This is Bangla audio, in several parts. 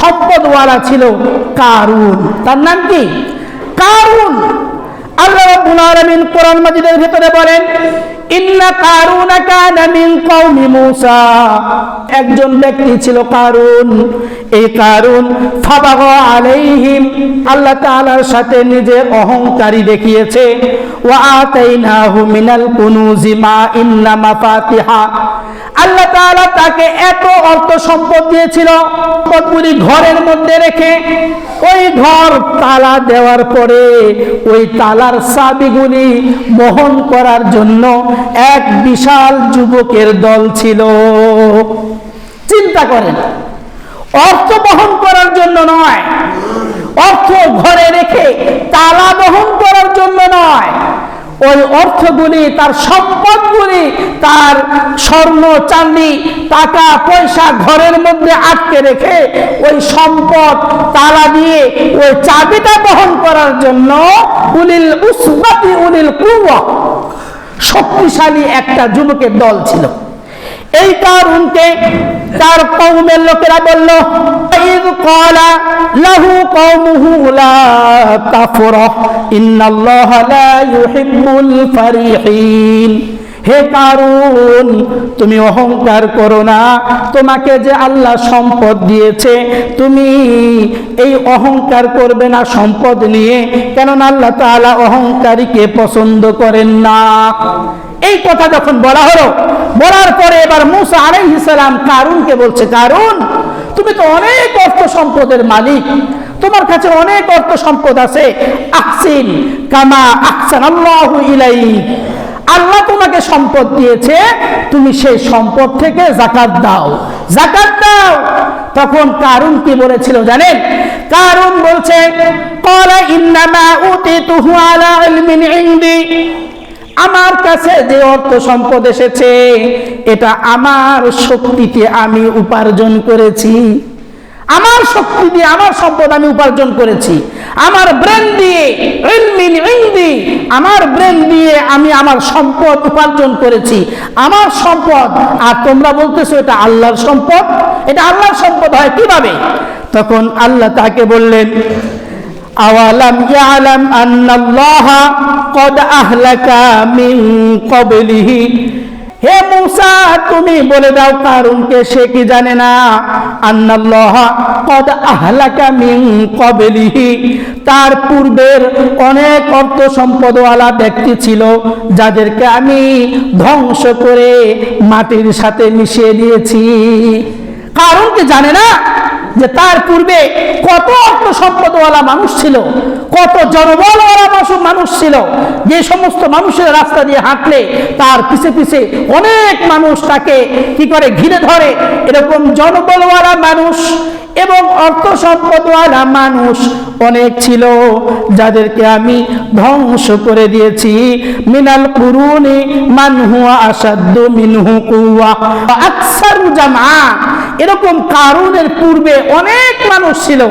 সম্পদওয়ালা ছিল কারুন। তার নাম কি? কারুন। আল্লাহ রাব্বুল আলামিন কোরআন মাজিদের ভিতরে বলেন, ইন্না কারুনা কানা মিন কওমি মূসা, একজন ব্যক্তি ছিল কারুন। এই কারুন ফাবাগা আলাইহিম, আল্লাহ তাআলার সাথে নিজের অহংকারী দেখিয়েছে। ওয়া আতাইনাহু মিনাল কুনুজি মা ইন্না মাফাতিহা, আল্লাহ তাআলা তাকে এত অর্থ সম্পদ দিয়েছিল, সম্পদগুলি ঘরের মধ্যে রেখে ওই ঘর তালা দেওয়ার পরে ওই তালার চাবিগুলি বহন করার জন্য এক বিশাল যুবকের দল ছিল। চিন্তা করেন, অর্থ বহন করার জন্য নয়, অর্থ ঘরে রেখে তালা বহন করার জন্য নয়, ওই অর্থগুলি, তার সম্পদগুলি, তার স্বর্ণ চাঁদি টাকা পয়সা ঘরের মধ্যে আটকে রেখে ওই সম্পদ তালা দিয়ে ওই চাবিটা বহন করার জন্য উলিল উসবাতি উলিল কুওয়া, শক্তিশালী একটা যুবকের দল ছিল। এই কারুনকে তার কওমের লোকেরা বলল, ইয ক্বালা লাহু কওমুহু লা তাফরাহ ইন্নাল্লাহা লা ইউহিব্বুল ফারিহিন, হে কারুন তুমি অহংকার করো না, তোমাকে যে আল্লাহ সম্পদ দিয়েছে তুমি এই অহংকার করবে না সম্পদ নিয়ে, কেননা আল্লাহ তাআলা অহংকারীকে পছন্দ করেন না। এই কথা যখন বলা হলো, বলার পরে এবার মূসা আলাইহিস সালাম কারুনকে বলছে, কারুন তুমি তো অনেক অর্থ সম্পদের মালিক, তোমার কাছে অনেক অর্থ সম্পদ আছে, আহসিন কামা আহসানাল্লাহু ইলাইক, আল্লাহ তোমাকে সম্পদ দিয়েছে, তুমি সেই সম্পদ থেকে যাকাত দাও, যাকাত দাও। তখন কারুন কি বলেছিল জানেন? কারুন বলছে, ক্বালা ইন্নামা উতিতুহু আলা ইলমিন ইনদি, আমার কাছে যে অর্থ সম্পদ এসেছে এটা আমার শক্তিতে আমি উপার্জন করেছি, আমার শক্তি দিয়ে আমার সম্পদ আমি উপার্জন করেছি, আমার ব্রেন দিয়ে, ইলমিন ইনদি, আমার ব্রেন দিয়ে আমি আমার সম্পদ উপার্জন করেছি, আমার সম্পদ। আর তোমরা বলতেছো এটা আল্লাহর সম্পদ, এটা আল্লাহর সম্পদ হয় কিভাবে? তখন আল্লাহ তাকে বললেন, আওয়ালাম ইয়ালাম আন্নাল্লাহা ক্বাদ আহলাকা মিন ক্বাবলিহি, হে মূসা তুমি বলে দাও কারুনকে, সে কি জানে না আন্নাল্লাহা ক্বাদ আহলাকা মিন ক্বাবলিহি, তার পূর্বের অনেক অর্থ সম্পদওয়ালা ব্যক্তি ছিল যাদেরকে আমি ধ্বংস করে মাটির সাথে মিশিয়ে দিয়েছি। কারুন কি জানে না যে তার পূর্বে কত অর্থ সম্পদওয়ালা মানুষ ছিল, কত জনবলওয়ালা মানুষ ছিল, যে সমস্ত মানুষের রাস্তা দিয়ে হাঁটলে তার পিছে পিছে অনেক মানুষ তাকে কি করে ঘিরে ধরে, এরকম জনবলওয়ালা মানুষ এবং অর্থ সম্পদওয়ালা মানুষ অনেক ছিল যাদেরকে আমি ধ্বংস করে দিয়েছি। মিনাল কুরুনি মান হুয়া আসাদ্দু মিনহু কুওয়া ওয়া আকসারু জামআ, এরকম কারুনের পূর্বে অনেক মানুষ ছিল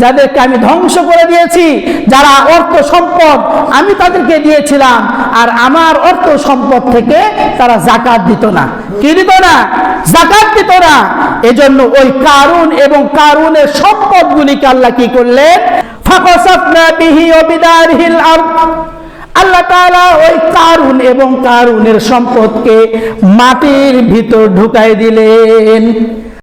যাদেরকে আমি ধ্বংস করে দিয়েছি, যারা অর্থ সম্পদ আমি তাদেরকে দিয়েছিলাম আর আমার অর্থ সম্পদ থেকে তারা যাকাত দিত না। কি দিত না? যাকাত দিত না। এজন্য ওই কারুন এবং কারুনের সম্পদগুলিকে আল্লাহ কি করলেন? ফাকাসাফনা বিহি ওয়া বিদারিহিল আরদ, আল্লাহ তাআলা ওই কারুন এবং কারুনের সম্পদকে মাটির ভিতর ঢুকাই দিলেন।